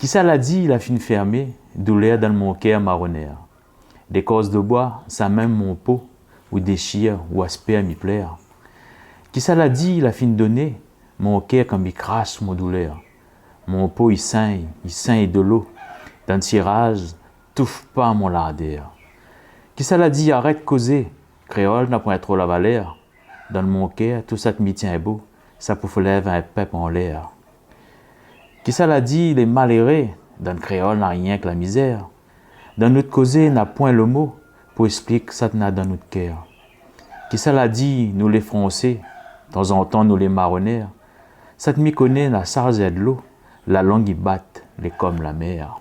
Qui ça l'a dit, la fin fermée, douleur dans mon cœur marronnaire. Des causes de bois, ça même mon peau, ou déchire, ou aspère m'y plaire. Qui ça l'a dit, la fin donnée, mon cœur comme il crache mon douleur. Mon peau il saigne de l'eau. Dans le tirage, touffe pas mon lardeur. Qui ça l'a dit, arrête causer, créole n'a point trop la valeur. Dans mon cœur, tout ça te m'y tient beau, ça pour lève un pep en l'air. Qui ça l'a dit, les malheureux, dans le créole n'a rien que la misère. Dans notre causé n'a point le mot, pour expliquer ça n'a dans notre cœur. Qui ça l'a dit, nous les Français, de temps en temps nous les marronnaires, ça te m'y connaît la sarge de l'eau, la langue y batte, les comme la mer.